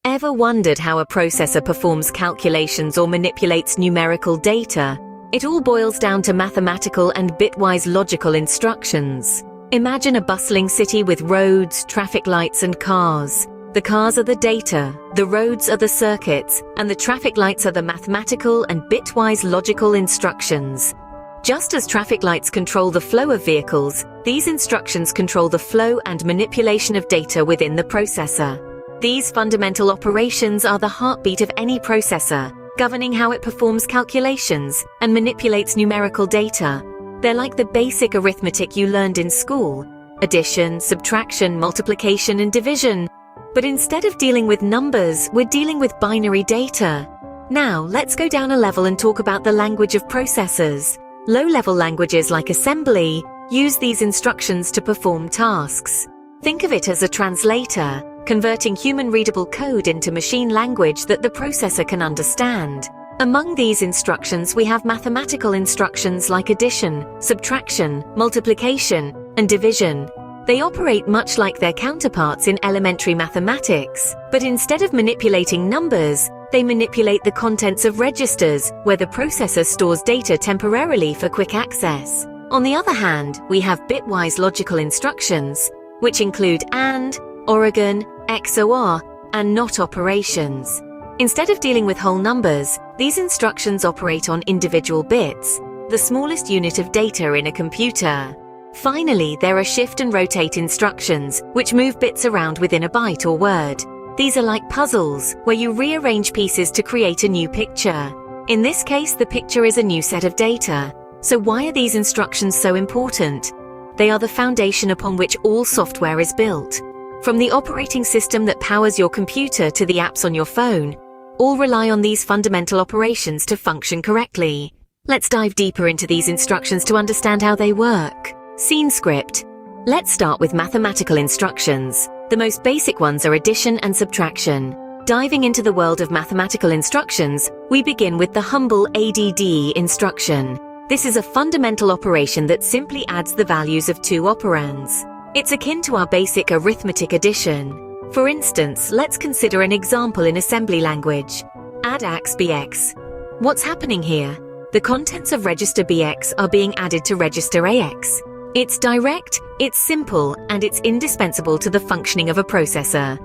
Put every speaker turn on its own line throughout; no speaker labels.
Ever wondered how a processor performs calculations or manipulates numerical data? It all boils down to mathematical and bitwise logical instructions. Imagine a bustling city with roads, traffic lights, and cars. The cars are the data, the roads are the circuits, and the traffic lights are the mathematical and bitwise logical instructions. Just as traffic lights control the flow of vehicles, these instructions control the flow and manipulation of data within the processor. These fundamental operations are the heartbeat of any processor, governing how it performs calculations and manipulates numerical data. They're like the basic arithmetic you learned in school: addition, subtraction, multiplication, and division. But instead of dealing with numbers, we're dealing with binary data. Now, let's go down a level and talk about the language of processors. Low-level languages like assembly use these instructions to perform tasks. Think of it as a translator, converting human-readable code into machine language that the processor can understand. Among these instructions, we have mathematical instructions like addition, subtraction, multiplication, and division. They operate much like their counterparts in elementary mathematics, but instead of manipulating numbers, they manipulate the contents of registers, where the processor stores data temporarily for quick access. On the other hand, we have bitwise logical instructions, which include AND, OR, XOR, and NOT operations. Instead of dealing with whole numbers, these instructions operate on individual bits, the smallest unit of data in a computer. Finally, there are shift and rotate instructions, which move bits around within a byte or word. These are like puzzles, where you rearrange pieces to create a new picture. In this case, the picture is a new set of data. So why are these instructions so important? They are the foundation upon which all software is built. From the operating system that powers your computer to the apps on your phone, all rely on these fundamental operations to function correctly. Let's dive deeper into these instructions to understand how they work. Scene script. Let's start with mathematical instructions. The most basic ones are addition and subtraction. Diving into the world of mathematical instructions, we begin with the humble ADD instruction. This is a fundamental operation that simply adds the values of two operands. It's akin to our basic arithmetic addition. For instance, let's consider an example in assembly language. Add AX BX. What's happening here? The contents of register BX are being added to register AX. It's direct, it's simple, and it's indispensable to the functioning of a processor.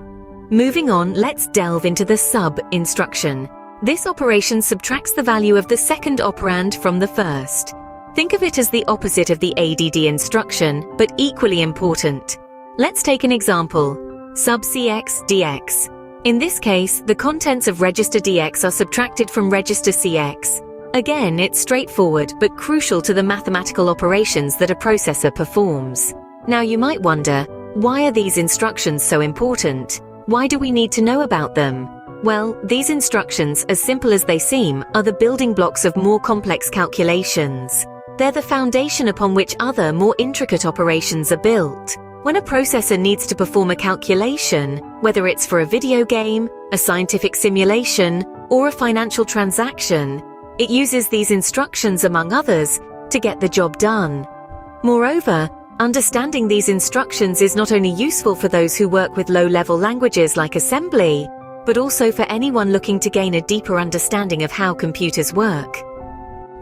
Moving on, let's delve into the sub instruction. This operation subtracts the value of the second operand from the first. Think of it as the opposite of the ADD instruction, but equally important. Let's take an example. Sub CX DX. In this case, the contents of register DX are subtracted from register CX. Again, it's straightforward, but crucial to the mathematical operations that a processor performs. Now you might wonder, why are these instructions so important? Why do we need to know about them? Well, these instructions, as simple as they seem, are the building blocks of more complex calculations. They're the foundation upon which other, more intricate operations are built. When a processor needs to perform a calculation, whether it's for a video game, a scientific simulation, or a financial transaction, it uses these instructions, among others, to get the job done. Moreover, understanding these instructions is not only useful for those who work with low-level languages like assembly, but also for anyone looking to gain a deeper understanding of how computers work.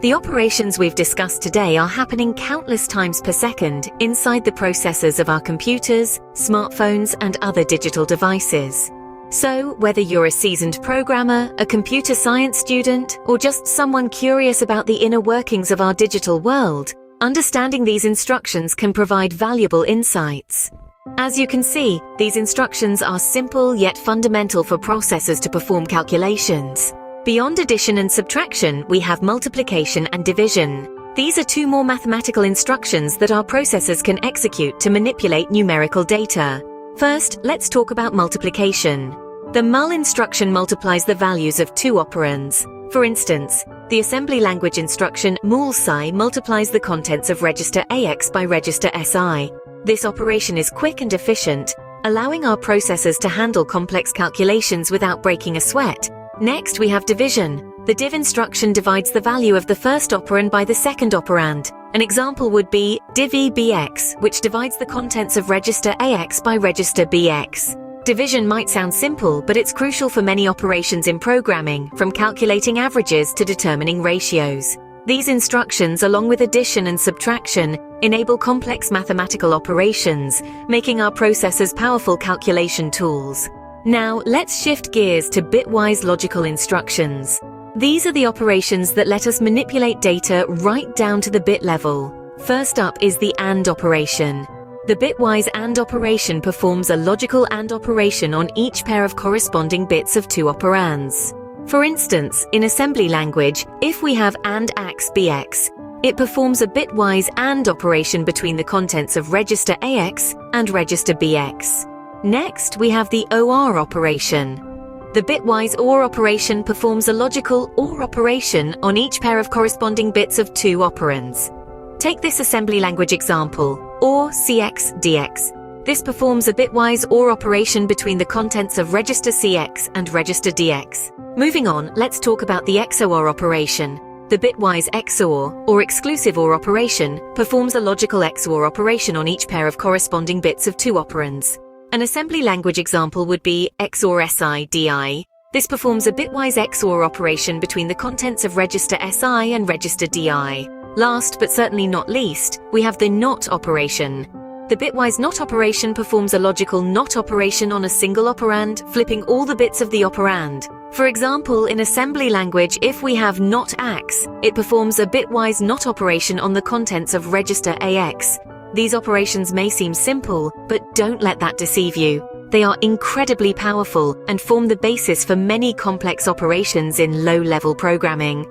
The operations we've discussed today are happening countless times per second inside the processors of our computers, smartphones, and other digital devices. So, whether you're a seasoned programmer, a computer science student, or just someone curious about the inner workings of our digital world, understanding these instructions can provide valuable insights. As you can see, these instructions are simple yet fundamental for processors to perform calculations. Beyond addition and subtraction, we have multiplication and division. These are two more mathematical instructions that our processors can execute to manipulate numerical data. First, let's talk about multiplication. The MUL instruction multiplies the values of two operands. For instance, the assembly language instruction MUL SI multiplies the contents of register AX by register SI. This operation is quick and efficient, allowing our processors to handle complex calculations without breaking a sweat. Next, we have division. The div instruction divides the value of the first operand by the second operand. An example would be DIV BX, which divides the contents of register AX by register BX. Division might sound simple, but it's crucial for many operations in programming, from calculating averages to determining ratios. These instructions, along with addition and subtraction, enable complex mathematical operations, making our processors powerful calculation tools. Now, let's shift gears to bitwise logical instructions. These are the operations that let us manipulate data right down to the bit level. First up is the AND operation. The bitwise AND operation performs a logical AND operation on each pair of corresponding bits of two operands. For instance, in assembly language, if we have AND AX BX, it performs a bitwise AND operation between the contents of register AX and register BX. Next, we have the OR operation. The bitwise OR operation performs a logical OR operation on each pair of corresponding bits of two operands. Take this assembly language example, OR CX DX. This performs a bitwise OR operation between the contents of register CX and register DX. Moving on, let's talk about the XOR operation. The bitwise XOR, or exclusive OR operation, performs a logical XOR operation on each pair of corresponding bits of two operands. An assembly language example would be XOR SI DI. This performs a bitwise XOR operation between the contents of register SI and register DI. Last, but certainly not least, we have the NOT operation. The bitwise NOT operation performs a logical NOT operation on a single operand, flipping all the bits of the operand. For example, in assembly language, if we have NOT AX, it performs a bitwise NOT operation on the contents of register AX. These operations may seem simple, but don't let that deceive you. They are incredibly powerful and form the basis for many complex operations in low-level programming.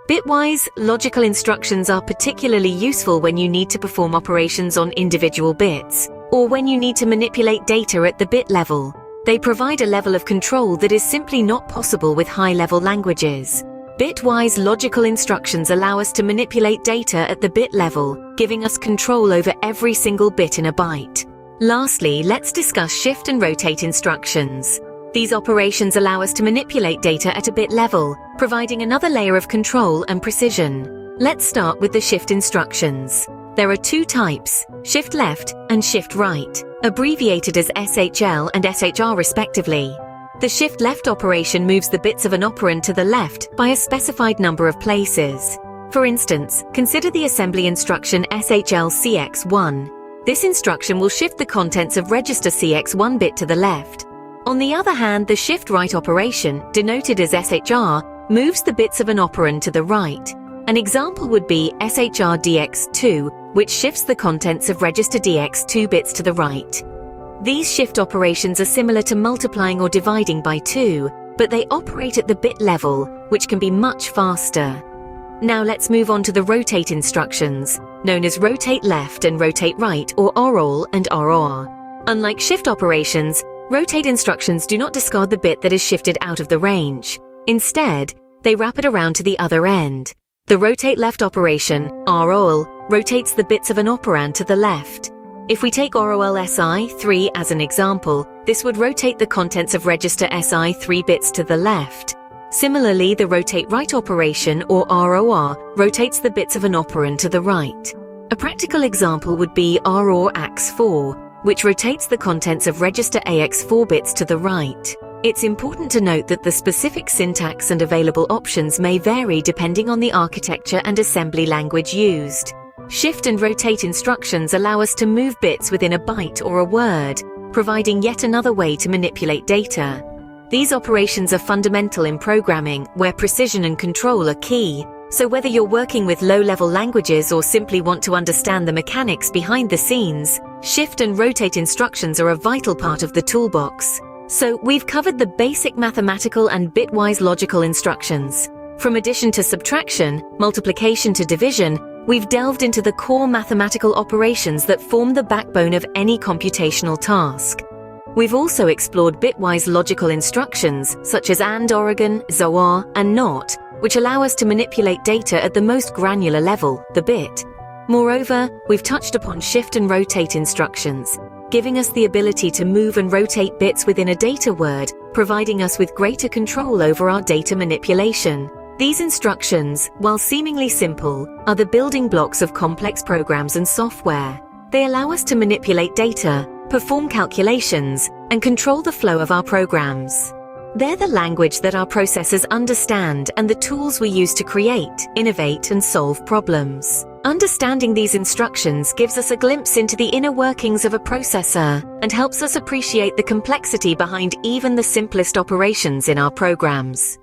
Bitwise logical instructions are particularly useful when you need to perform operations on individual bits, or when you need to manipulate data at the bit level. They provide a level of control that is simply not possible with high-level languages. Bitwise logical instructions allow us to manipulate data at the bit level, giving us control over every single bit in a byte. Lastly, let's discuss shift and rotate instructions. These operations allow us to manipulate data at a bit level, providing another layer of control and precision. Let's start with the shift instructions. There are two types, shift left and shift right, abbreviated as SHL and SHR respectively. The shift left operation moves the bits of an operand to the left by a specified number of places. For instance, consider the assembly instruction SHL CX1. This instruction will shift the contents of register CX one bit to the left. On the other hand, the shift right operation, denoted as SHR, moves the bits of an operand to the right. An example would be SHR DX2, which shifts the contents of register DX 2 bits to the right. These shift operations are similar to multiplying or dividing by 2, but they operate at the bit level, which can be much faster. Now let's move on to the rotate instructions, known as rotate left and rotate right, or ROL and ROR. Unlike shift operations, rotate instructions do not discard the bit that is shifted out of the range. Instead, they wrap it around to the other end. The rotate left operation, ROL, rotates the bits of an operand to the left. If we take ROL SI3 as an example, this would rotate the contents of register SI 3 bits to the left. Similarly, the rotate right operation, or ROR, rotates the bits of an operand to the right. A practical example would be ROR AX4, which rotates the contents of register AX 4 bits to the right. It's important to note that the specific syntax and available options may vary depending on the architecture and assembly language used. Shift and rotate instructions allow us to move bits within a byte or a word, providing yet another way to manipulate data. These operations are fundamental in programming, where precision and control are key. So whether you're working with low-level languages or simply want to understand the mechanics behind the scenes, shift and rotate instructions are a vital part of the toolbox. So we've covered the basic mathematical and bitwise logical instructions. From addition to subtraction, multiplication to division, we've delved into the core mathematical operations that form the backbone of any computational task. We've also explored bitwise logical instructions such as AND, OR, XOR, and NOT, which allow us to manipulate data at the most granular level, the bit. Moreover, we've touched upon shift and rotate instructions, giving us the ability to move and rotate bits within a data word, providing us with greater control over our data manipulation. These instructions, while seemingly simple, are the building blocks of complex programs and software. They allow us to manipulate data, perform calculations, and control the flow of our programs. They're the language that our processors understand and the tools we use to create, innovate, and solve problems. Understanding these instructions gives us a glimpse into the inner workings of a processor and helps us appreciate the complexity behind even the simplest operations in our programs.